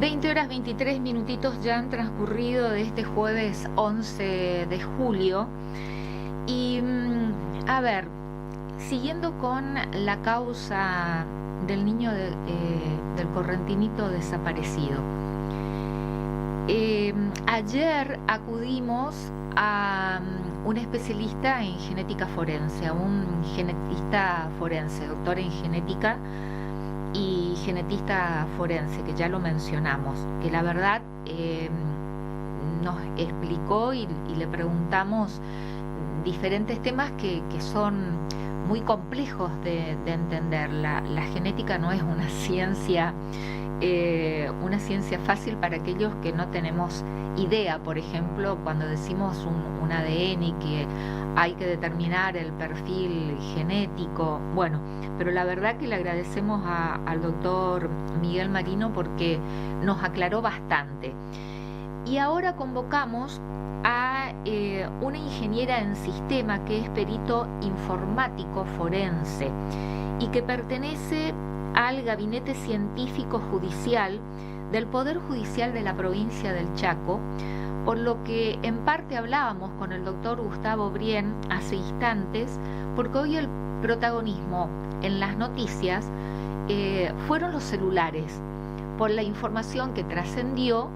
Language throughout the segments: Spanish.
20 horas 23 minutitos ya han transcurrido de este jueves 11 de julio. Y a ver, siguiendo con la causa del niño del correntinito desaparecido. Ayer acudimos a un especialista en genética forense, a un genetista forense, doctor en genética y genetista forense, que ya lo mencionamos, que la verdad nos explicó y le preguntamos diferentes temas que son muy complejos de entender. La genética no es una ciencia fácil para aquellos que no tenemos idea. Por ejemplo, cuando decimos un ADN y que hay que determinar el perfil genético, bueno, pero la verdad que le agradecemos al doctor Miguel Marino porque nos aclaró bastante. Y ahora convocamos a una ingeniera en sistema que es perito informático forense y que pertenece al Gabinete Científico Judicial del Poder Judicial de la provincia del Chaco, por lo que en parte hablábamos con el doctor Gustavo Brien hace instantes, porque hoy el protagonismo en las noticias fueron los celulares, por la información que trascendió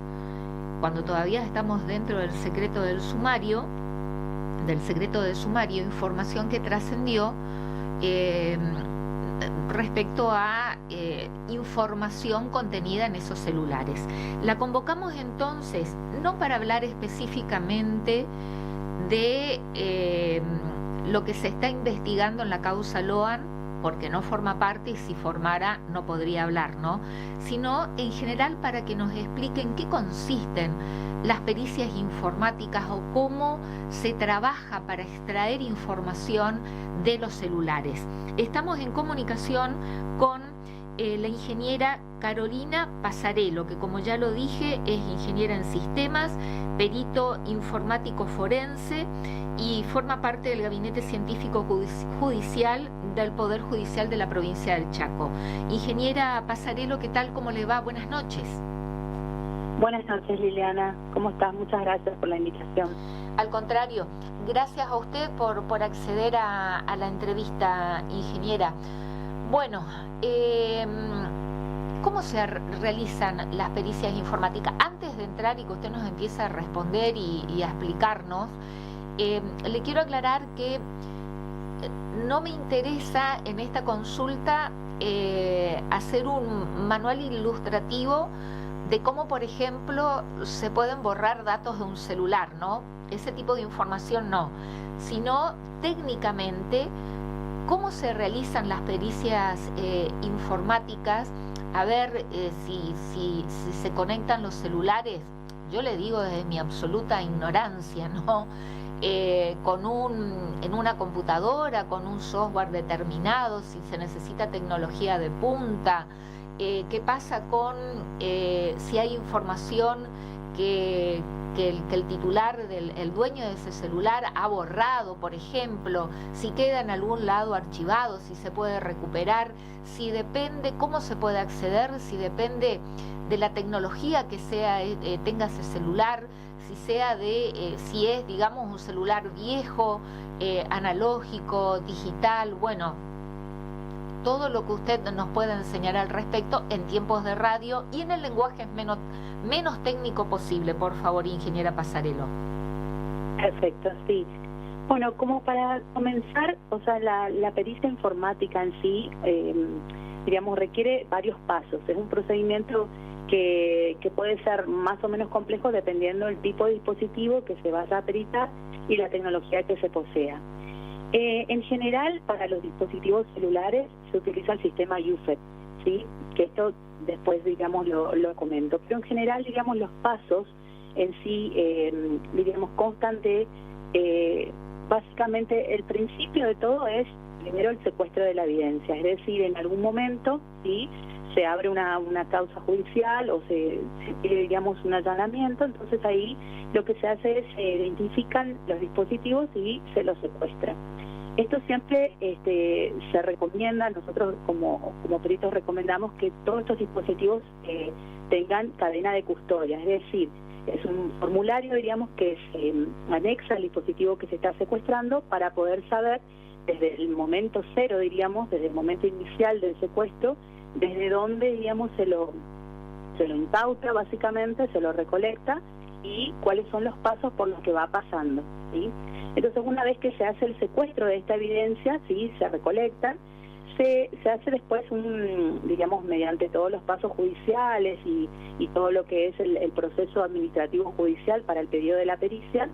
cuando todavía estamos dentro del secreto del sumario, información que trascendió respecto a información contenida en esos celulares. La convocamos entonces no para hablar específicamente de lo que se está investigando en la causa Loan, porque no forma parte y si formara no podría hablar, ¿no? Sino en general para que nos expliquen qué consisten las pericias informáticas o cómo se trabaja para extraer información de los celulares. Estamos en comunicación con la ingeniera Carolina Pasarello, que como ya lo dije es ingeniera en sistemas, perito informático forense y forma parte del Gabinete Científico Judicial del Poder Judicial de la provincia del Chaco. Ingeniera Pasarello, ¿qué tal? ¿Cómo le va? Buenas noches. Buenas noches, Liliana. ¿Cómo estás? Muchas gracias por la invitación. Al contrario, gracias a usted por acceder a la entrevista, ingeniera. Bueno, ¿cómo se realizan las pericias informáticas? Antes de entrar y que usted nos empiece a responder y a explicarnos, le quiero aclarar que no me interesa en esta consulta hacer un manual ilustrativo de cómo, por ejemplo, se pueden borrar datos de un celular, ¿no? Ese tipo de información no, sino técnicamente cómo se realizan las pericias informáticas, a ver si se conectan los celulares. Yo le digo desde mi absoluta ignorancia, ¿no? En una computadora, con un software determinado, si se necesita tecnología de punta, qué pasa con si hay información que el titular, el dueño de ese celular ha borrado, por ejemplo, si queda en algún lado archivado, si se puede recuperar, si depende cómo se puede acceder, si depende de la tecnología que tenga ese celular, si es, digamos, un celular viejo, analógico, digital, bueno, todo lo que usted nos pueda enseñar al respecto en tiempos de radio y en el lenguaje menos técnico posible, por favor, ingeniera Pasarello. Perfecto, sí. Bueno, como para comenzar, o sea, la pericia informática en sí, digamos, requiere varios pasos. Es un procedimiento que puede ser más o menos complejo dependiendo del tipo de dispositivo que se vaya a peritar y la tecnología que se posea. En general, para los dispositivos celulares se utiliza el sistema UFED, ¿sí? Que esto después, digamos, lo comento. Pero en general, digamos, los pasos en sí, digamos, constan de, básicamente, el principio de todo es, primero, el secuestro de la evidencia. Es decir, en algún momento, ¿sí?, se abre una causa judicial o se quiere, digamos, un allanamiento, entonces ahí lo que se hace es se identifican los dispositivos y se los secuestra. Esto siempre se recomienda, nosotros como peritos recomendamos que todos estos dispositivos tengan cadena de custodia, es decir, es un formulario, diríamos, que se anexa al dispositivo que se está secuestrando para poder saber desde el momento cero, diríamos, desde el momento inicial del secuestro, desde dónde, digamos, se lo incauta, básicamente, se lo recolecta y cuáles son los pasos por los que va pasando, ¿sí? Entonces, una vez que se hace el secuestro de esta evidencia, ¿sí?, se recolecta, se hace después digamos, mediante todos los pasos judiciales y todo lo que es el proceso administrativo judicial para el pedido de la pericia,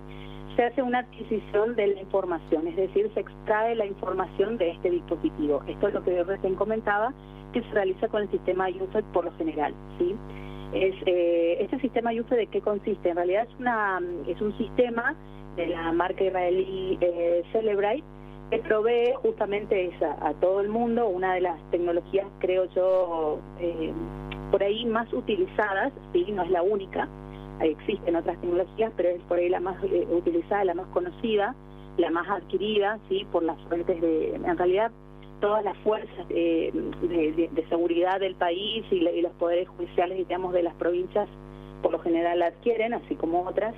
se hace una adquisición de la información, es decir, se extrae la información de este dispositivo. Esto es lo que yo recién comentaba, que se realiza con el sistema UFED por lo general, ¿sí? Este sistema UFED, ¿de qué consiste? En realidad es un sistema de la marca israelí Cellebrite, que provee justamente a todo el mundo una de las tecnologías, creo yo, por ahí más utilizadas, sí, no es la única, existen otras tecnologías, pero es por ahí la más utilizada, la más conocida, la más adquirida, sí, por las fuentes en realidad, todas las fuerzas de seguridad del país y los poderes judiciales, digamos, de las provincias, por lo general la adquieren, así como otras.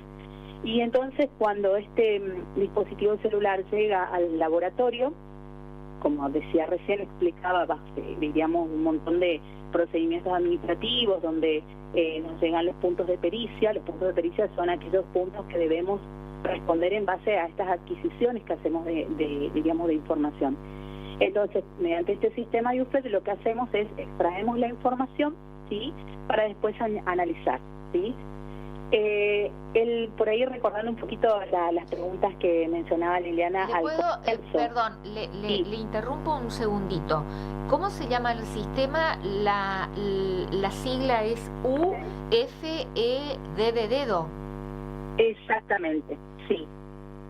Y entonces, cuando este dispositivo celular llega al laboratorio, como decía recién, explicaba, diríamos, un montón de procedimientos administrativos donde nos llegan los puntos de pericia. Los puntos de pericia son aquellos puntos que debemos responder en base a estas adquisiciones que hacemos digamos, de información. Entonces, mediante este sistema UFED, lo que hacemos es extraemos la información, ¿sí?, para después analizar, ¿sí? Por ahí recordando un poquito las preguntas que mencionaba Liliana. Perdón, le interrumpo un segundito. ¿Cómo se llama el sistema? La sigla es UFED de dedo. Exactamente, sí,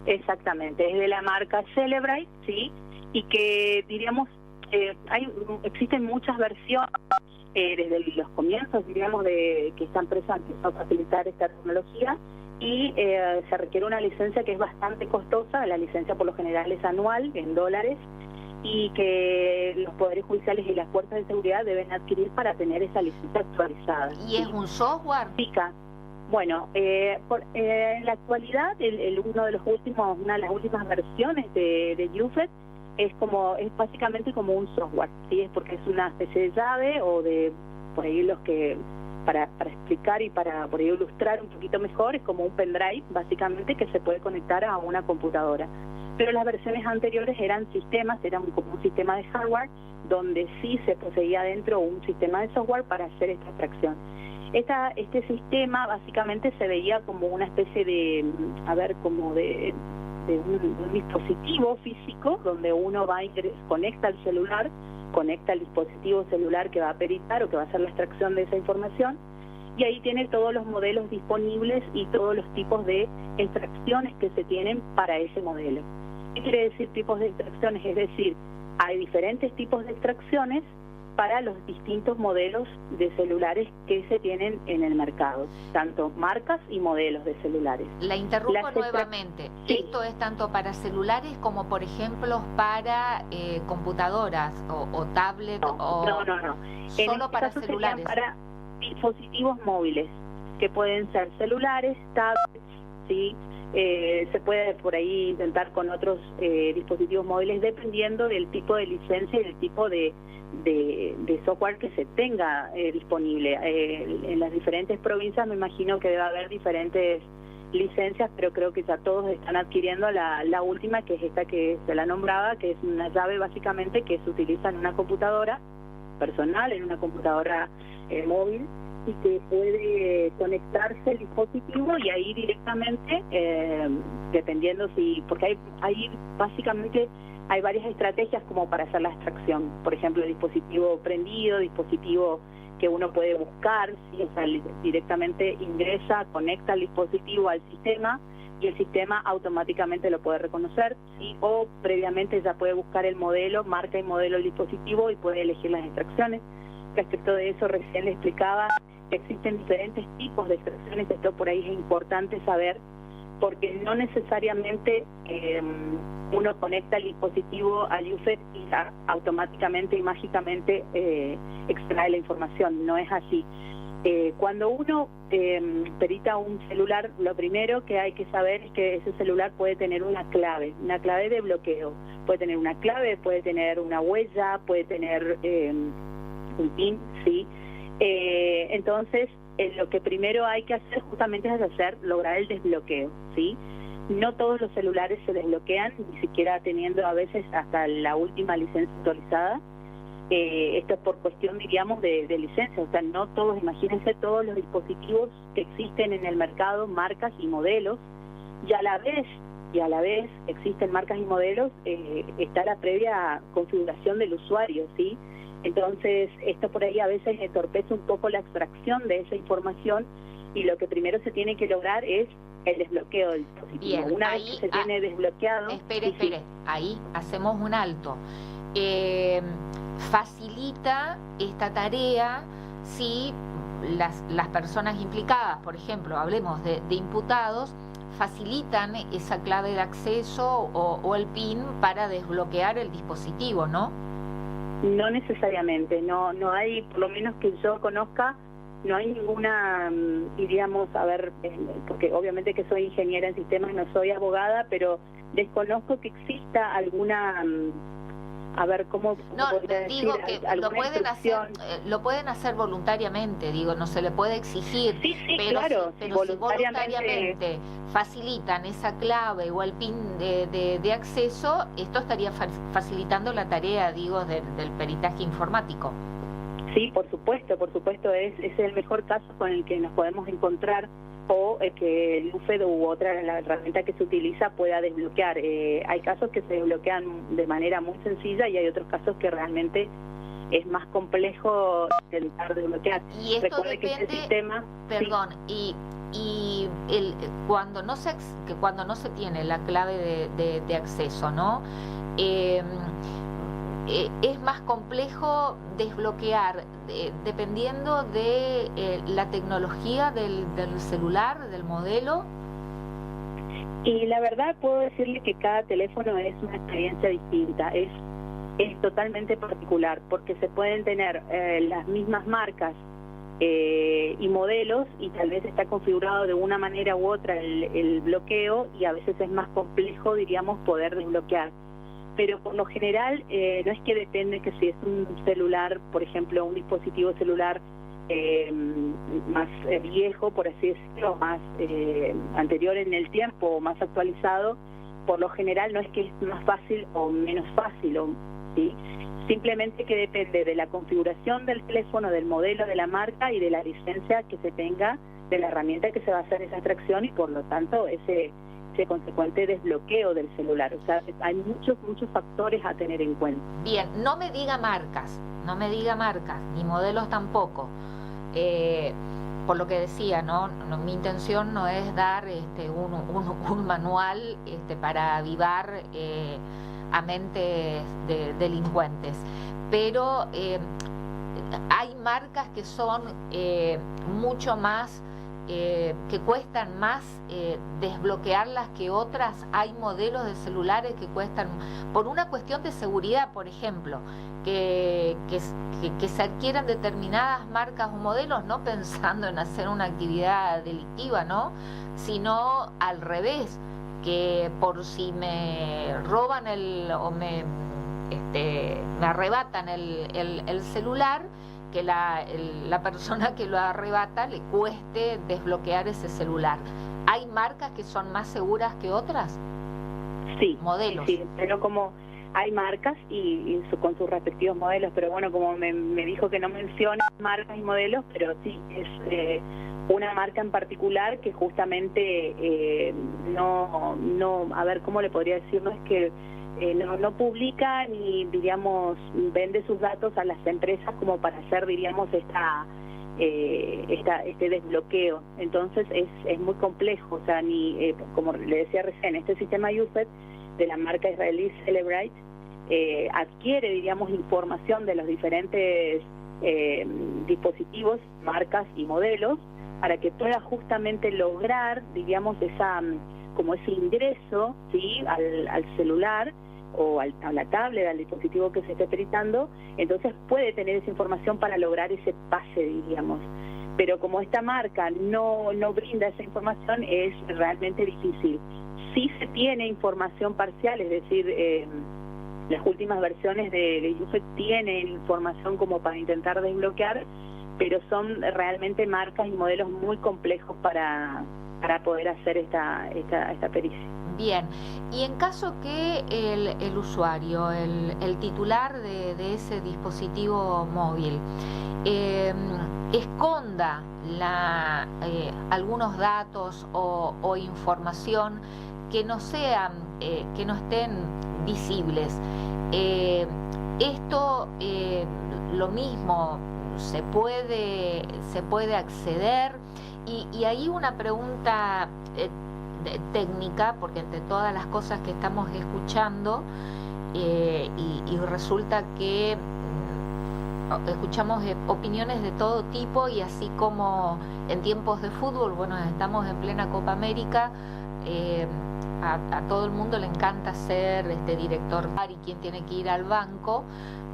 exactamente. Es de la marca Cellebrite, sí, y que diríamos, existen muchas versiones. Desde los comienzos, diríamos, que esta empresa empezó a facilitar esta tecnología y se requiere una licencia que es bastante costosa. La licencia por lo general es anual, en dólares, y que los poderes judiciales y las fuerzas de seguridad deben adquirir para tener esa licencia actualizada. ¿Y es un software? Bueno, en la actualidad, una de las últimas versiones de UFED es básicamente como un software, ¿sí? Es porque es una especie de llave o por ahí para explicar y para por ahí ilustrar un poquito mejor, es como un pendrive básicamente que se puede conectar a una computadora. Pero las versiones anteriores eran como un sistema de hardware donde sí se poseía dentro un sistema de software para hacer esta extracción. Este sistema básicamente se veía como una especie de un dispositivo físico donde uno conecta el celular, conecta el dispositivo celular que va a peritar o que va a hacer la extracción de esa información, y ahí tiene todos los modelos disponibles y todos los tipos de extracciones que se tienen para ese modelo. ¿Qué quiere decir tipos de extracciones? Es decir, hay diferentes tipos de extracciones para los distintos modelos de celulares que se tienen en el mercado, tanto marcas y modelos de celulares. La interrumpo nuevamente. Sí. Esto es tanto para celulares como, por ejemplo, para computadoras o tablets. No. Solo para celulares. Para dispositivos móviles, que pueden ser celulares, tablets, ¿sí? Se puede por ahí intentar con otros dispositivos móviles dependiendo del tipo de licencia y del tipo de software que se tenga disponible. En las diferentes provincias me imagino que debe haber diferentes licencias, pero creo que ya todos están adquiriendo la última, que es esta que se la nombraba, que es una llave básicamente que se utiliza en una computadora personal, en una computadora móvil, y que puede conectarse el dispositivo y ahí directamente, dependiendo porque hay básicamente hay varias estrategias como para hacer la extracción. Por ejemplo, el dispositivo prendido, dispositivo que uno puede buscar, ¿sí? O sea, directamente ingresa, conecta el dispositivo al sistema y el sistema automáticamente lo puede reconocer, ¿sí? O previamente ya puede buscar el modelo, marca y modelo del dispositivo y puede elegir las extracciones. Respecto de eso, recién le explicaba que existen diferentes tipos de extracciones. Esto por ahí es importante saber porque no necesariamente uno conecta el dispositivo al UFED y ya automáticamente y mágicamente extrae la información. No es así. Cuando uno perita un celular, lo primero que hay que saber es que ese celular puede tener una clave de bloqueo. Puede tener una clave, puede tener una huella, puede tener un PIN, ¿sí? Entonces, lo que primero hay que hacer justamente es lograr el desbloqueo, ¿sí? No todos los celulares se desbloquean, ni siquiera teniendo a veces hasta la última licencia actualizada. Esto es por cuestión, diríamos, de licencia. O sea, no todos, imagínense todos los dispositivos que existen en el mercado, marcas y modelos, y a la vez existen marcas y modelos, está la previa configuración del usuario, ¿sí? Entonces, esto por ahí a veces entorpece un poco la extracción de esa información, y lo que primero se tiene que lograr es el desbloqueo del dispositivo. Bien, una ahí, vez que se tiene desbloqueado... Espere, ahí hacemos un alto. Facilita esta tarea si las personas implicadas, por ejemplo, hablemos de imputados, facilitan esa clave de acceso o el PIN para desbloquear el dispositivo, ¿no? No necesariamente, no hay, por lo menos que yo conozca, no hay ninguna, diríamos, porque obviamente que soy ingeniera en sistemas, no soy abogada, pero desconozco que exista alguna, ¿cómo podría decir? Digo que lo pueden hacer voluntariamente, digo, no se le puede exigir, sí, pero claro, si voluntariamente facilitan esa clave o el PIN de acceso, esto estaría facilitando la tarea, digo, del peritaje informático. Sí, por supuesto, es el mejor caso con el que nos podemos encontrar, o que el UFED u otra la herramienta que se utiliza pueda desbloquear. Hay casos que se desbloquean de manera muy sencilla y hay otros casos que realmente es más complejo intentar desbloquear. Y esto recuerde depende, que este sistema... Perdón, sí. Cuando no se tiene la clave de acceso, ¿no? Es más complejo desbloquear dependiendo de la tecnología del celular, del modelo. Y la verdad puedo decirle que cada teléfono es una experiencia distinta, es totalmente particular, porque se pueden tener las mismas marcas y modelos, y tal vez está configurado de una manera u otra el bloqueo, y a veces es más complejo, diríamos, poder desbloquear. Pero por lo general no es que depende que si es un celular, por ejemplo, un dispositivo celular más viejo, por así decirlo, más anterior en el tiempo, más actualizado, por lo general no es que es más fácil o menos fácil, ¿sí? Simplemente que depende de la configuración del teléfono, del modelo, de la marca y de la licencia que se tenga de la herramienta que se va a hacer esa extracción, y por lo tanto ese consecuente desbloqueo del celular. O sea, hay muchos factores a tener en cuenta. Bien, no me diga marcas, ni modelos tampoco. Por lo que decía, no, mi intención no es dar un manual para avivar a mentes de delincuentes, pero hay marcas que son mucho más que cuestan más desbloquearlas que otras. Hay modelos de celulares que cuestan, por una cuestión de seguridad, por ejemplo, que se adquieran determinadas marcas o modelos, no pensando en hacer una actividad delictiva, ¿no? Sino al revés, que por si me roban o me arrebatan el celular, que la persona que lo arrebata le cueste desbloquear ese celular. ¿Hay marcas que son más seguras que otras? Sí, modelos. Sí, pero como hay marcas con sus respectivos modelos, pero bueno, como me dijo que no menciona marcas y modelos, pero sí, es una marca en particular que justamente ¿cómo le podría decir? No es que no publica ni, diríamos, vende sus datos a las empresas como para hacer, diríamos, este desbloqueo. Entonces es muy complejo, o sea, como le decía recién, este sistema UFED de la marca israelí Cellebrite adquiere, diríamos, información de los diferentes dispositivos, marcas y modelos, para que pueda justamente lograr, diríamos, como ese ingreso, ¿sí?, al celular o a la tablet, al dispositivo que se esté peritando, entonces puede tener esa información para lograr ese pase, diríamos. Pero como esta marca no brinda esa información, es realmente difícil. Sí se tiene información parcial, es decir, las últimas versiones de UFED tienen información como para intentar desbloquear, pero son realmente marcas y modelos muy complejos para poder hacer esta pericia. Bien, y en caso que el usuario, el titular de ese dispositivo móvil, esconda algunos datos o información que no sean, que no estén visibles, esto lo mismo se puede acceder. Y ahí una pregunta técnica, porque entre todas las cosas que estamos escuchando, y resulta que escuchamos opiniones de todo tipo, y así como en tiempos de fútbol, bueno, estamos en plena Copa América, a todo el mundo le encanta ser director y quién tiene que ir al banco.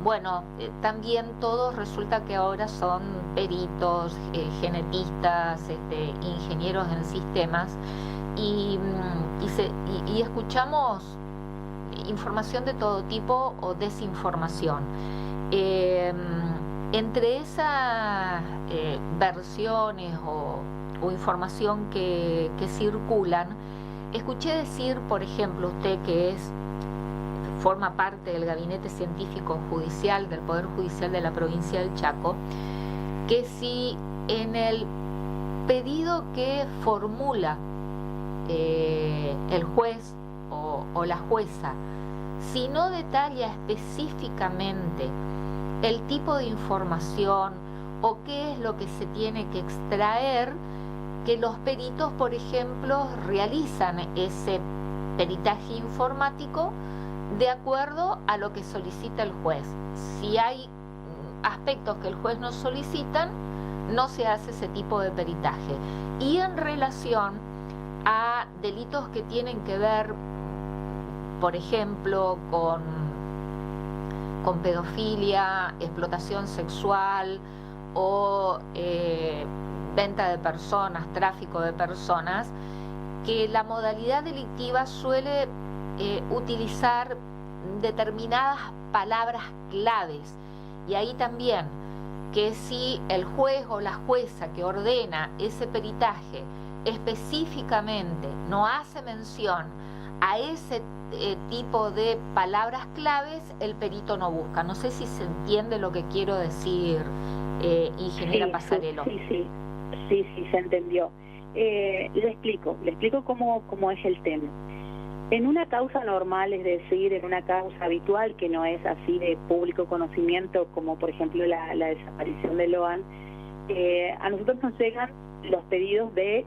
Bueno, también todos resulta que ahora son peritos, genetistas, ingenieros en sistemas, y escuchamos información de todo tipo o desinformación. Entre esas versiones o información que circulan, escuché decir, por ejemplo, usted que forma parte del Gabinete Científico Judicial del Poder Judicial de la provincia del Chaco, que si en el pedido que formula el juez o la jueza, si no detalla específicamente el tipo de información o qué es lo que se tiene que extraer, que los peritos, por ejemplo, realizan ese peritaje informático de acuerdo a lo que solicita el juez. Si hay aspectos que el juez no solicita, no se hace ese tipo de peritaje. Y en relación a delitos que tienen que ver, por ejemplo, con pedofilia, explotación sexual o venta de personas, tráfico de personas, que la modalidad delictiva suele utilizar determinadas palabras claves, y ahí también que si el juez o la jueza que ordena ese peritaje específicamente no hace mención a ese tipo de palabras claves, el perito no busca. No sé si se entiende lo que quiero decir, ingeniera Pasarello. Sí, se entendió. Le explico cómo es el tema. En una causa normal, es decir, en una causa habitual que no es así de público conocimiento, como por ejemplo la desaparición de Loan, a nosotros nos llegan los pedidos de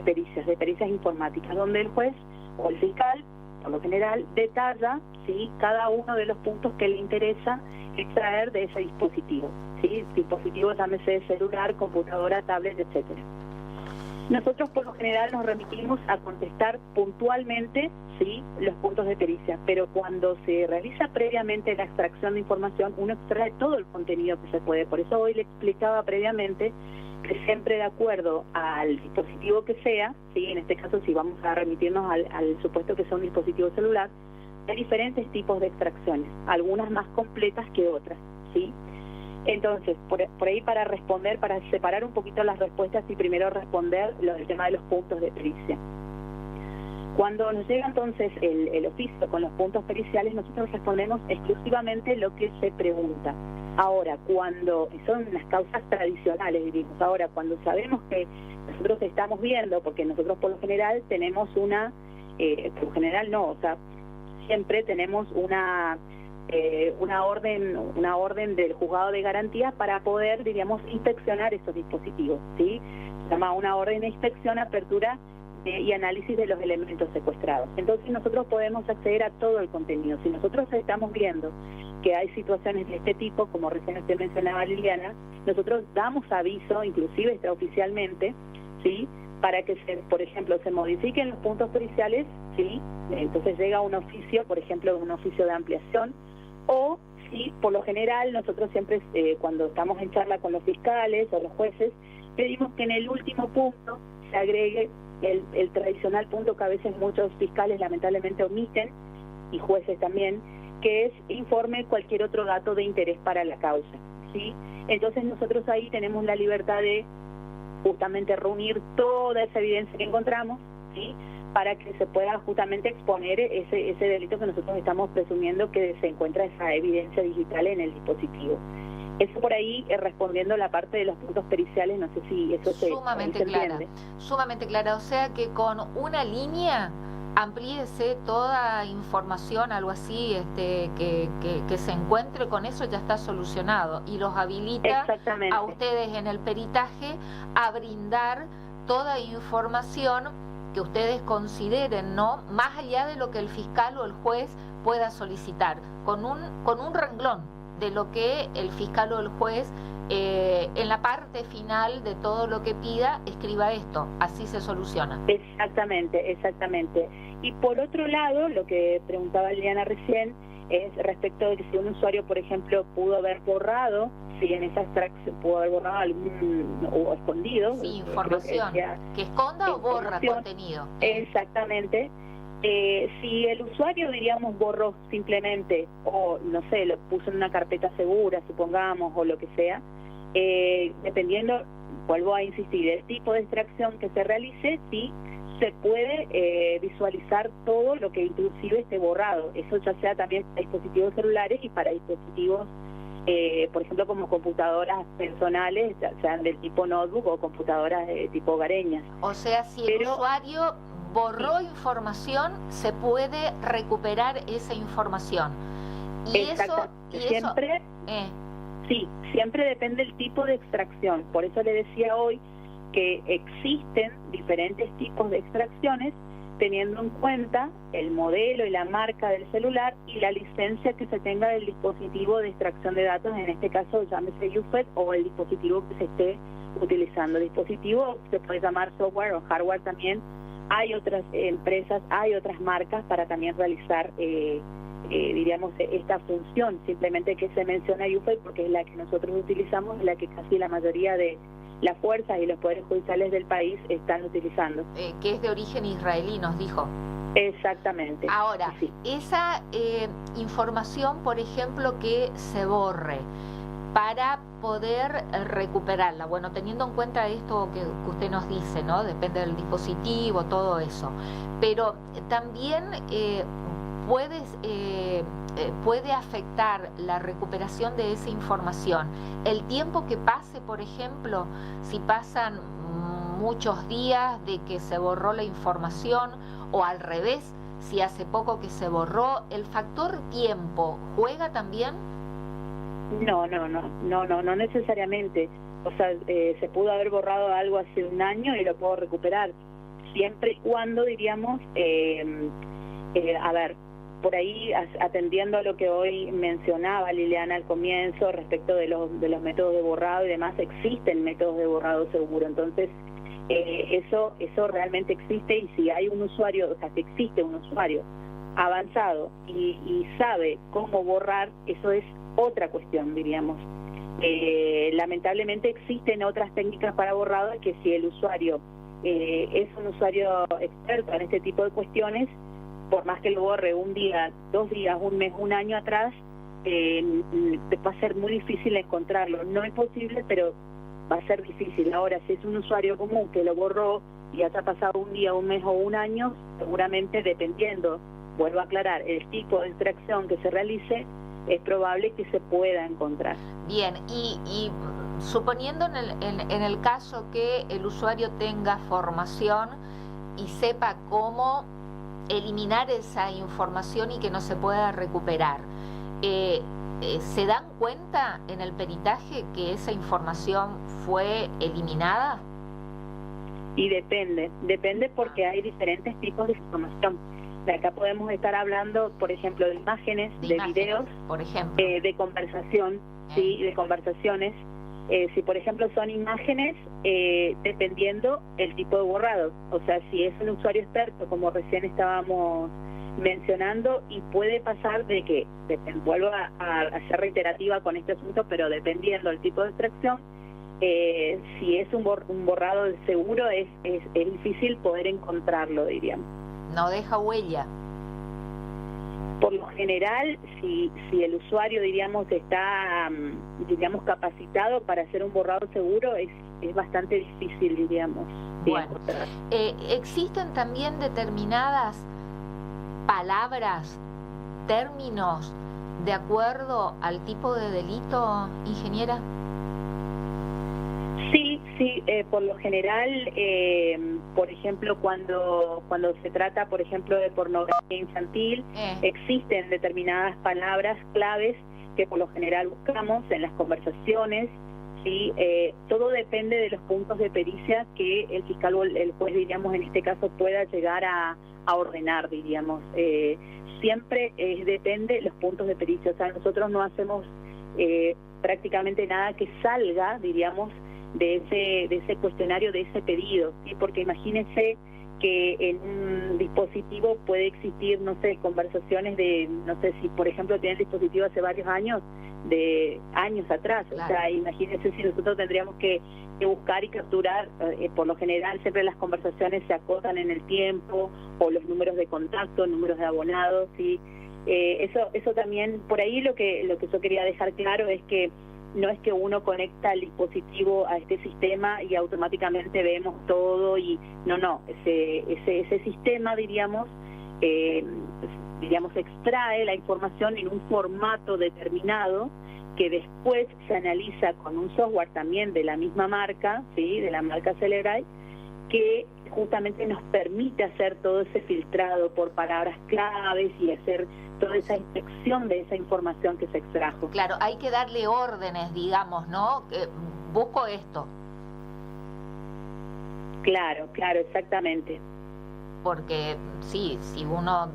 pericias informáticas, donde el juez o el fiscal, por lo general, detalla, ¿sí?, cada uno de los puntos que le interesa extraer de ese dispositivo, ¿sí? Dispositivo, llámese celular, computadora, tablet, etcétera. Nosotros por lo general nos remitimos a contestar puntualmente, ¿sí?, los puntos de pericia, pero cuando se realiza previamente la extracción de información, uno extrae todo el contenido que se puede. Por eso hoy le explicaba previamente que siempre de acuerdo al dispositivo que sea, ¿sí?, en este caso si vamos a remitirnos al supuesto que sea un dispositivo celular, hay diferentes tipos de extracciones, algunas más completas que otras, ¿sí? Entonces, por ahí para responder, para separar un poquito las respuestas y primero responder el tema de los puntos de pericia. Cuando nos llega entonces el oficio con los puntos periciales, nosotros respondemos exclusivamente lo que se pregunta. Ahora, cuando son las causas tradicionales, diríamos, ahora cuando sabemos que nosotros estamos viendo, porque nosotros por lo general tenemos por lo general no, o sea, siempre tenemos una orden del juzgado de garantía para poder, diríamos, inspeccionar esos dispositivos, ¿sí? Se llama una orden de inspección, apertura y análisis de los elementos secuestrados. Entonces nosotros podemos acceder a todo el contenido. Si nosotros estamos viendo que hay situaciones de este tipo, como recién usted mencionaba, Liliana, nosotros damos aviso, inclusive extraoficialmente, ¿sí?, para que, por ejemplo, se modifiquen los puntos periciales, ¿sí? Entonces llega un oficio, por ejemplo, un oficio de ampliación, o si por lo general nosotros siempre, cuando estamos en charla con los fiscales o los jueces, pedimos que en el último punto se agregue el tradicional punto que a veces muchos fiscales lamentablemente omiten, y jueces también, que es informe cualquier otro dato de interés para la causa, ¿sí? Entonces nosotros ahí tenemos la libertad de justamente reunir toda esa evidencia que encontramos, ¿sí? Para que se pueda justamente exponer ese delito que nosotros estamos presumiendo que se encuentra esa evidencia digital en el dispositivo. Eso por ahí, respondiendo a la parte de los puntos periciales, no sé si eso se entiende. Sumamente clara, o sea que con una línea amplíese toda información, algo así, que se encuentre con eso, ya está solucionado, y los habilita a ustedes en el peritaje a brindar toda información que ustedes consideren, ¿no? Más allá de lo que el fiscal o el juez pueda solicitar, con un renglón de lo que el fiscal o el juez en la parte final de todo lo que pida, escriba esto, así se soluciona. Exactamente. Y por otro lado, lo que preguntaba Liliana recién, es respecto de que si un usuario, por ejemplo, pudo haber borrado, si en esa extracción pudo haber borrado algún, o escondido. Sí, información, que esconda o borra contenido. Exactamente. Si el usuario, diríamos, borró simplemente, o no sé, lo puso en una carpeta segura, supongamos, o lo que sea, dependiendo, vuelvo a insistir, el tipo de extracción que se realice, sí se puede visualizar todo lo que inclusive esté borrado. Eso ya sea también para dispositivos celulares y para dispositivos, por ejemplo, como computadoras personales, sean del tipo notebook o computadoras de tipo hogareñas. O sea, si el usuario borró información, se puede recuperar esa información. Y siempre, sí, siempre depende del tipo de extracción. Por eso le decía hoy que existen diferentes tipos de extracciones teniendo en cuenta el modelo y la marca del celular y la licencia que se tenga del dispositivo de extracción de datos, en este caso llámese UFED, o el dispositivo que se esté utilizando. Dispositivo se puede llamar software o hardware también. Hay otras empresas, hay otras marcas para también realizar, diríamos, esta función. Simplemente que se menciona UFED porque es la que nosotros utilizamos, la que casi la mayoría de las fuerzas y los poderes judiciales del país están utilizando. Que es de origen israelí, nos dijo. Exactamente. Ahora, sí. Esa información, por ejemplo, que se borre para poder recuperarla, bueno, teniendo en cuenta esto que usted nos dice, ¿no? Depende del dispositivo, todo eso, pero también puede afectar la recuperación de esa información el tiempo que pase, por ejemplo, si pasan muchos días de que se borró la información, o al revés, si hace poco que se borró. ¿El factor tiempo juega también? No necesariamente. O sea, se pudo haber borrado algo hace un año y lo puedo recuperar, siempre y cuando, diríamos, a ver, por ahí atendiendo a lo que hoy mencionaba Liliana al comienzo respecto de los métodos de borrado y demás, existen métodos de borrado seguro. Entonces, eso realmente existe, y si hay un usuario, o sea, si existe un usuario avanzado y sabe cómo borrar, eso es otra cuestión, diríamos. Lamentablemente existen otras técnicas para borrado, que si el usuario es un usuario experto en este tipo de cuestiones, por más que lo borre un día, 2 días, un mes, un año atrás, va a ser muy difícil encontrarlo. No es posible, pero va a ser difícil. Ahora, si es un usuario común que lo borró y haya pasado un día, un mes o un año, seguramente, dependiendo, vuelvo a aclarar, el tipo de extracción que se realice, es probable que se pueda encontrar. Bien, y suponiendo en el caso que el usuario tenga formación y sepa cómo eliminar esa información y que no se pueda recuperar, ¿se dan cuenta en el peritaje que esa información fue eliminada? Y depende porque hay diferentes tipos de información. De acá podemos estar hablando, por ejemplo, de imágenes, de videos, por ejemplo, de conversación, sí, de conversaciones, Si por ejemplo son imágenes, dependiendo el tipo de borrado, o sea, si es un usuario experto, como recién estábamos mencionando, y puede pasar de que, vuelvo a ser reiterativa con este asunto, pero dependiendo del tipo de extracción, si es un borrado seguro, es difícil poder encontrarlo, diríamos. No deja huella. Por lo general, si el usuario, diríamos, está, capacitado para hacer un borrado seguro, es bastante difícil, diríamos. Bueno, existen también determinadas palabras, términos, de acuerdo al tipo de delito, ingeniera. Sí, por lo general, por ejemplo, cuando se trata, por ejemplo, de pornografía infantil, existen determinadas palabras claves que por lo general buscamos en las conversaciones, ¿sí? Todo depende de los puntos de pericia que el fiscal o el juez, diríamos, en este caso, pueda llegar a ordenar, diríamos. Siempre depende de los puntos de pericia, o sea, nosotros no hacemos prácticamente nada que salga, diríamos, de ese cuestionario, de ese pedido, ¿sí? Porque imagínense que en un dispositivo puede existir, no sé, conversaciones de, no sé, si por ejemplo tienen dispositivo hace varios años, de años atrás, claro. O sea, imagínense si nosotros tendríamos que buscar y capturar, por lo general siempre las conversaciones se acotan en el tiempo, o los números de contacto, números de abonados, ¿sí? Eso también, por ahí lo que yo quería dejar claro es que no es que uno conecta el dispositivo a este sistema y automáticamente vemos todo, y no, ese sistema, diríamos, extrae la información en un formato determinado que después se analiza con un software también de la misma marca, ¿sí? De la marca Cellebrite, que justamente nos permite hacer todo ese filtrado por palabras claves y hacer toda esa inspección de esa información que se extrajo. Claro, hay que darle órdenes, digamos, ¿no? Busco esto. Claro, exactamente. Porque sí, si uno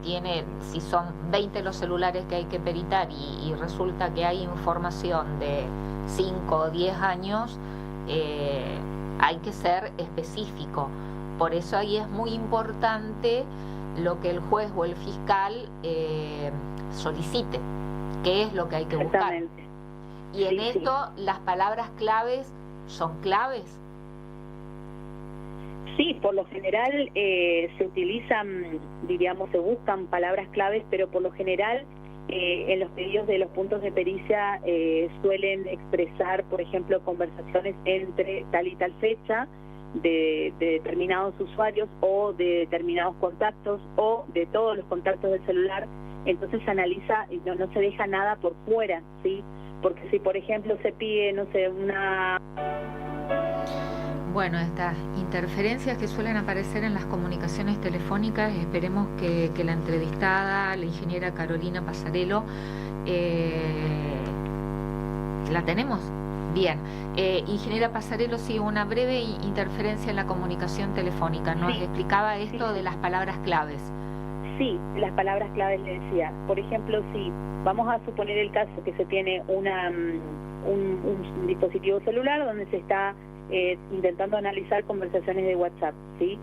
tiene, si son 20 los celulares que hay que peritar y resulta que hay información de 5 o 10 años, hay que ser específico. Por eso ahí es muy importante lo que el juez o el fiscal solicite, qué es lo que hay que buscar. Y en esto las palabras claves son claves. Sí, por lo general se utilizan, diríamos, se buscan palabras claves, pero por lo general en los pedidos de los puntos de pericia suelen expresar, por ejemplo, conversaciones entre tal y tal fecha, de determinados usuarios o de determinados contactos o de todos los contactos del celular. Entonces se analiza y no se deja nada por fuera, ¿sí? Porque si, por ejemplo, se pide, no sé, una... Bueno, estas interferencias que suelen aparecer en las comunicaciones telefónicas, esperemos que la entrevistada, la ingeniera Carolina Pasarello, ¿la tenemos? Bien. Ingeniera Pasarello, sí, una breve interferencia en la comunicación telefónica. Nos explicaba esto de las palabras claves. Sí, las palabras claves le decía. Por ejemplo, si vamos a suponer el caso que se tiene un dispositivo celular donde se está intentando analizar conversaciones de WhatsApp, ¿sí?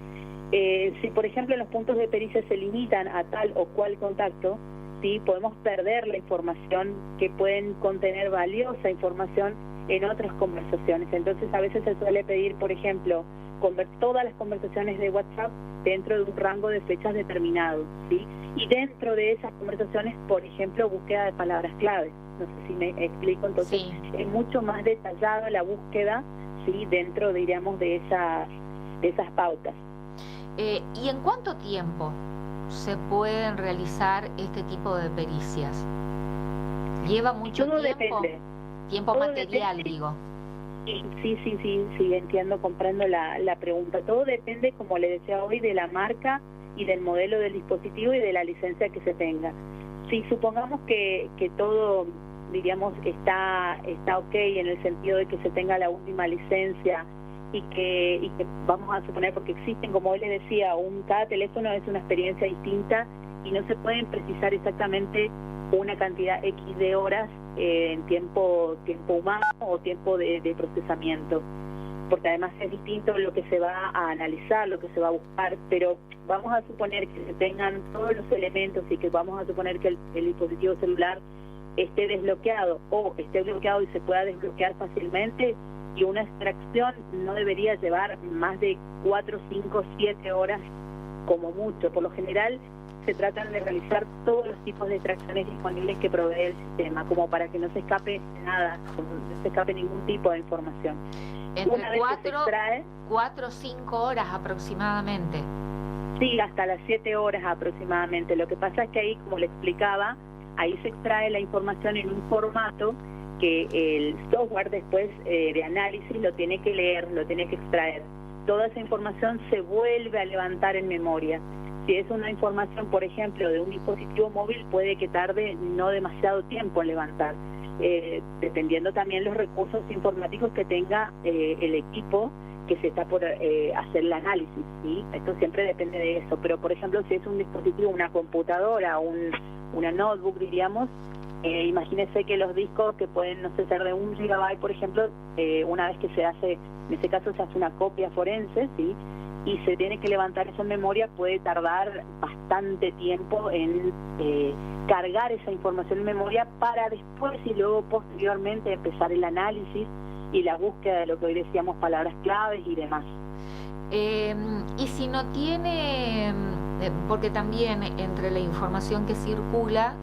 Si, por ejemplo, los puntos de pericia se limitan a tal o cual contacto, ¿sí? Podemos perder la información que pueden contener valiosa información en otras conversaciones. Entonces, a veces se suele pedir, por ejemplo, todas las conversaciones de WhatsApp dentro de un rango de fechas determinado, ¿sí? Y dentro de esas conversaciones, por ejemplo, búsqueda de palabras clave. No sé si me explico. Entonces, sí, es mucho más detallada la búsqueda, ¿sí? Dentro, diríamos, de esas pautas. ¿Y en cuánto tiempo se pueden realizar este tipo de pericias? ¿Lleva mucho tiempo? Depende. Tiempo todo material, depende. Digo. Sí, entiendo, comprendo la pregunta. Todo depende, como le decía hoy, de la marca y del modelo del dispositivo y de la licencia que se tenga. Si supongamos que todo, diríamos, está ok en el sentido de que se tenga la última licencia y que vamos a suponer, porque existen, como hoy le decía, cada teléfono es una experiencia distinta y no se pueden precisar exactamente una cantidad X de horas en tiempo humano o tiempo de procesamiento, porque además es distinto lo que se va a analizar, lo que se va a buscar, pero vamos a suponer que se tengan todos los elementos y que vamos a suponer que el dispositivo celular esté desbloqueado o esté bloqueado y se pueda desbloquear fácilmente, y una extracción no debería llevar más de 4, 5, 7 horas como mucho. Por lo general se tratan de realizar todos los tipos de extracciones disponibles que provee el sistema, como para que no se escape nada, no se escape ningún tipo de información. Entre 4 o 5 horas aproximadamente. Sí, hasta las 7 horas aproximadamente. Lo que pasa es que ahí, como le explicaba, ahí se extrae la información en un formato que el software después de análisis lo tiene que leer, lo tiene que extraer. Toda esa información se vuelve a levantar en memoria. Si es una información, por ejemplo, de un dispositivo móvil, puede que tarde no demasiado tiempo en levantar, dependiendo también los recursos informáticos que tenga el equipo que se está por hacer el análisis, ¿sí? Esto siempre depende de eso, pero por ejemplo, si es un dispositivo, una computadora, una notebook, diríamos, imagínese que los discos que pueden, no sé, ser de 1 GB, por ejemplo, una vez que se hace, en ese caso se hace una copia forense, ¿sí?, y se tiene que levantar eso en memoria, puede tardar bastante tiempo en cargar esa información en memoria para después y luego posteriormente empezar el análisis y la búsqueda de lo que hoy decíamos palabras claves y demás. Y si no tiene, porque también entre la información que circula,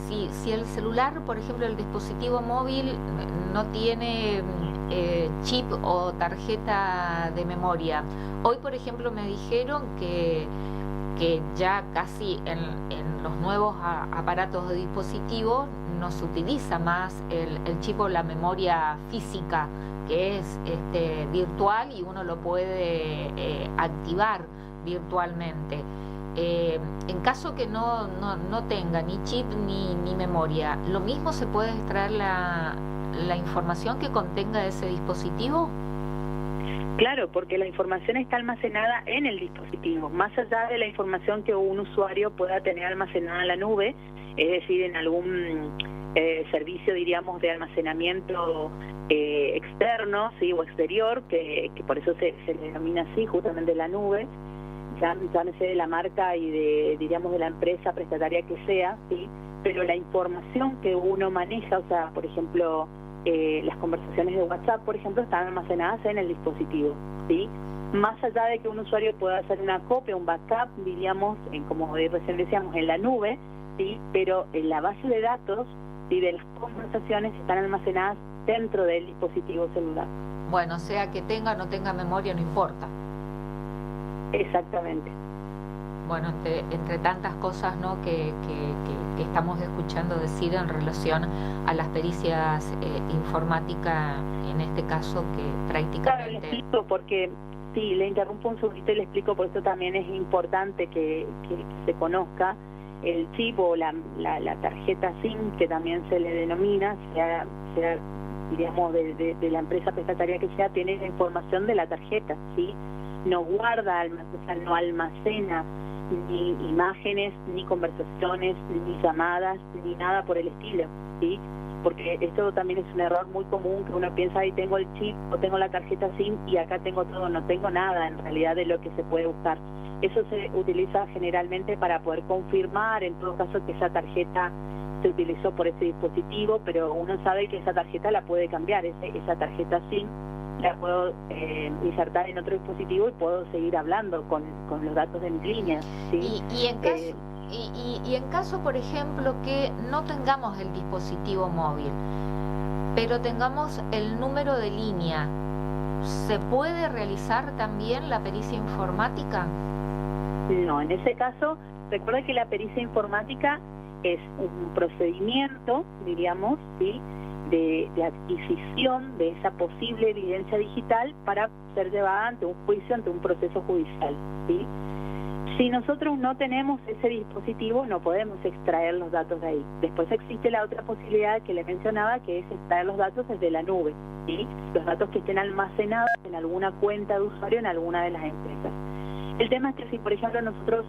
si el celular, por ejemplo, el dispositivo móvil no tiene chip o tarjeta de memoria. Hoy, por ejemplo, me dijeron que ya casi en los nuevos aparatos de dispositivos no se utiliza más el chip o la memoria física, que es virtual y uno lo puede activar virtualmente. En caso que no tenga ni chip ni memoria, ¿lo mismo se puede extraer la información que contenga ese dispositivo? Claro, porque la información está almacenada en el dispositivo, más allá de la información que un usuario pueda tener almacenada en la nube, es decir, en algún servicio, diríamos, de almacenamiento externo, ¿sí?, o exterior, que por eso se denomina así, justamente la nube, llámese de la marca y diríamos, de la empresa prestataria que sea, ¿sí?, pero la información que uno maneja, o sea, por ejemplo, las conversaciones de WhatsApp, por ejemplo, están almacenadas en el dispositivo, ¿sí? Más allá de que un usuario pueda hacer una copia, un backup, diríamos, como recién decíamos, en la nube, ¿sí?, pero en la base de datos, ¿sí?, de las conversaciones están almacenadas dentro del dispositivo celular. Bueno, sea que tenga o no tenga memoria, no importa. Exactamente. Bueno, entre tantas cosas, ¿no?, que estamos escuchando decir en relación a las pericias informáticas, en este caso, que prácticamente... Claro, le explico porque, sí, le interrumpo un segundito y le explico, por eso también es importante que se conozca el chip o la tarjeta SIM, que también se le denomina, sea diríamos, de la empresa prestataria que sea, tiene la información de la tarjeta, ¿sí? No guarda, o sea, no almacena ni imágenes, ni conversaciones, ni llamadas, ni nada por el estilo, ¿sí? Porque esto también es un error muy común, que uno piensa, ahí tengo el chip o tengo la tarjeta SIM y acá tengo todo, no tengo nada en realidad de lo que se puede buscar. Eso se utiliza generalmente para poder confirmar, en todo caso, que esa tarjeta se utilizó por ese dispositivo, pero uno sabe que esa tarjeta la puede cambiar, esa tarjeta SIM la puedo insertar en otro dispositivo y puedo seguir hablando con los datos de mi línea, ¿sí? Y en caso, por ejemplo, que no tengamos el dispositivo móvil, pero tengamos el número de línea, ¿se puede realizar también la pericia informática? No, en ese caso, recuerda que la pericia informática es un procedimiento, diríamos, ¿sí?, de adquisición de esa posible evidencia digital para ser llevada ante un juicio, ante un proceso judicial, ¿sí? Si nosotros no tenemos ese dispositivo, no podemos extraer los datos de ahí. Después existe la otra posibilidad que le mencionaba, que es extraer los datos desde la nube, ¿sí?, los datos que estén almacenados en alguna cuenta de usuario en alguna de las empresas. El tema es que si, por ejemplo, nosotros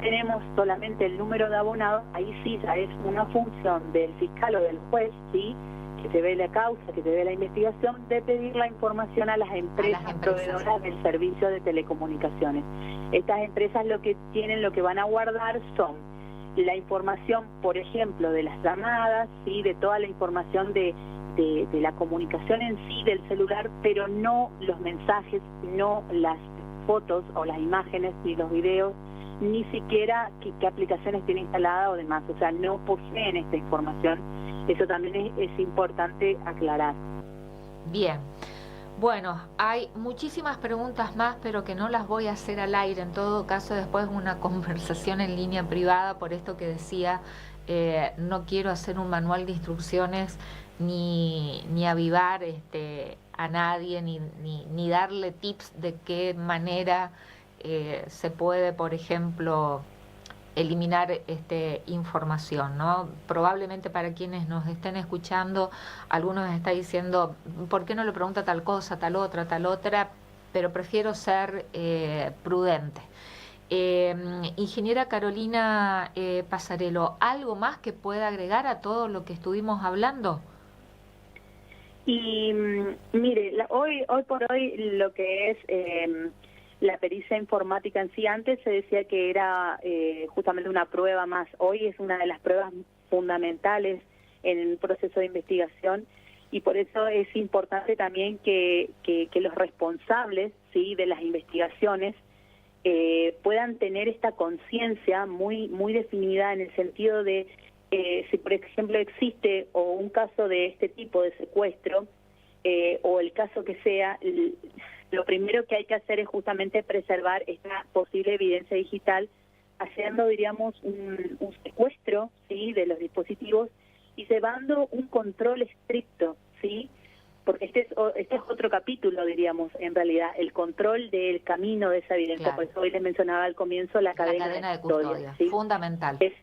tenemos solamente el número de abonados, ahí sí ya es una función del fiscal o del juez, ¿sí?, que te ve la causa, que te ve la investigación, de pedir la información a las empresas proveedoras del servicio de telecomunicaciones. Estas empresas lo que van a guardar son la información, por ejemplo, de las llamadas, ¿sí?, de toda la información de la comunicación en sí del celular, pero no los mensajes, no las fotos o las imágenes ni los videos, ni siquiera qué aplicaciones tiene instalada o demás. O sea, no poseen esta información. Eso también es importante aclarar. Bien. Bueno, hay muchísimas preguntas más, pero que no las voy a hacer al aire. En todo caso, después una conversación en línea privada, por esto que decía, no quiero hacer un manual de instrucciones ni avivar a nadie, ni darle tips de qué manera se puede, por ejemplo, eliminar información, ¿no? Probablemente para quienes nos estén escuchando, algunos está diciendo, ¿por qué no le pregunta tal cosa, tal otra, pero prefiero ser prudente. Ingeniera Carolina Passarello, ¿algo más que pueda agregar a todo lo que estuvimos hablando? Y mire, hoy por hoy lo que es la pericia informática en sí, antes se decía que era justamente una prueba más. Hoy es una de las pruebas fundamentales en el proceso de investigación, y por eso es importante también que los responsables, ¿sí?, de las investigaciones puedan tener esta conciencia muy definida, en el sentido de si por ejemplo existe o un caso de este tipo de secuestro, o el caso que sea, lo primero que hay que hacer es justamente preservar esta posible evidencia digital, haciendo, diríamos, un secuestro, ¿sí?, de los dispositivos, y llevando un control estricto, ¿sí?, porque este es otro capítulo, diríamos, en realidad, el control del camino de esa evidencia. Claro. Por eso hoy les mencionaba al comienzo la cadena de custodia, ¿sí? Fundamental. Es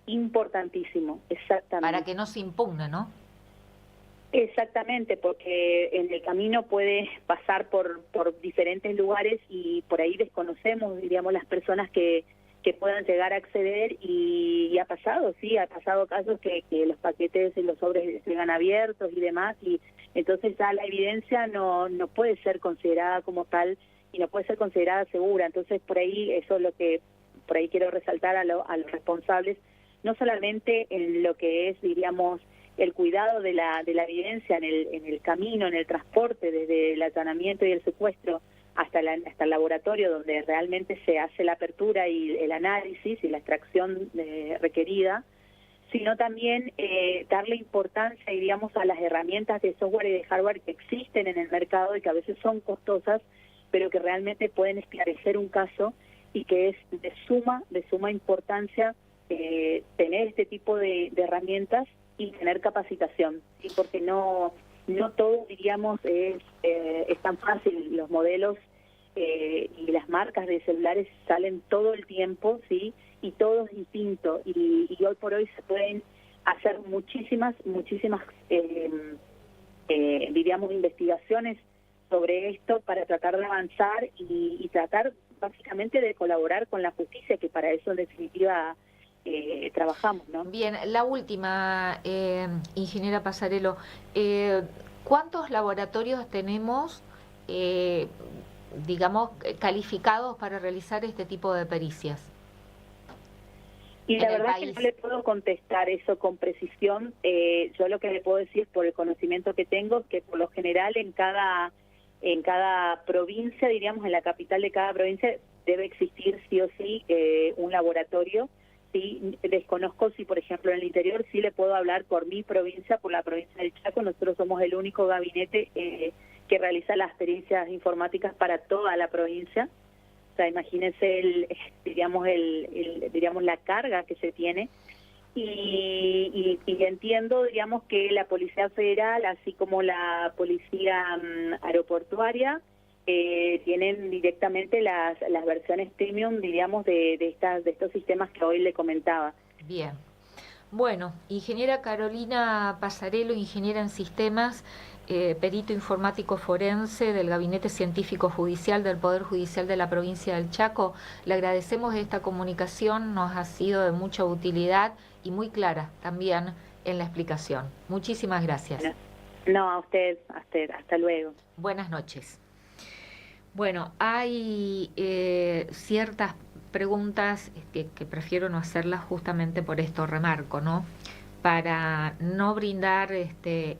importantísimo, exactamente. Para que no se impugne, ¿no? Exactamente, porque en el camino puede pasar por diferentes lugares, y por ahí desconocemos, diríamos, las personas que puedan llegar a acceder, y ha pasado, sí, ha pasado casos que los paquetes y los sobres llegan abiertos y demás, y entonces ya la evidencia no puede ser considerada como tal, y no puede ser considerada segura. Entonces por ahí, eso es lo que por ahí quiero resaltar a los responsables, no solamente en lo que es, diríamos, el cuidado de la evidencia en el camino, en el transporte, desde el allanamiento y el secuestro hasta el laboratorio, donde realmente se hace la apertura y el análisis y la extracción requerida, sino también darle importancia, diríamos, a las herramientas de software y de hardware que existen en el mercado y que a veces son costosas, pero que realmente pueden esclarecer un caso, y que es de suma importancia tener este tipo de herramientas y tener capacitación, ¿sí? Porque no todo, diríamos, es tan fácil. Los modelos y las marcas de celulares salen todo el tiempo, ¿sí?, y todo es distinto, y hoy por hoy se pueden hacer muchísimas diríamos, investigaciones sobre esto para tratar de avanzar y tratar básicamente de colaborar con la justicia, que para eso en definitiva trabajamos, ¿no? Bien, la última, ingeniera Passarello, ¿cuántos laboratorios tenemos, digamos, calificados para realizar este tipo de pericias? Y la verdad es que no le puedo contestar eso con precisión. Yo lo que le puedo decir, por el conocimiento que tengo, es que por lo general en cada provincia, diríamos, en la capital de cada provincia, debe existir sí o sí un laboratorio. Sí, desconozco si, por ejemplo, en el interior, sí le puedo hablar por mi provincia, por la provincia del Chaco. Nosotros somos el único gabinete que realiza las pericias informáticas para toda la provincia. O sea, imagínense diríamos la carga que se tiene, y entiendo, digamos, que la Policía Federal, así como la Policía Aeroportuaria, tienen directamente las versiones premium, diríamos, de estos sistemas que hoy le comentaba. Bien. Bueno, ingeniera Carolina Pasarello, ingeniera en sistemas, perito informático forense del Gabinete Científico Judicial del Poder Judicial de la provincia del Chaco. Le agradecemos esta comunicación, nos ha sido de mucha utilidad y muy clara también en la explicación. Muchísimas gracias. No, a usted, hasta luego. Buenas noches. Bueno, hay ciertas preguntas que prefiero no hacerlas justamente por esto, remarco, ¿no? Para no brindar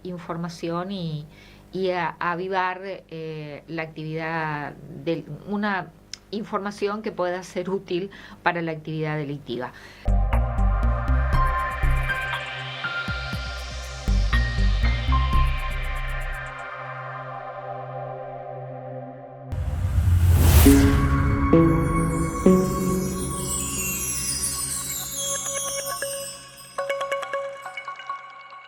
información y avivar la actividad de una información que pueda ser útil para la actividad delictiva.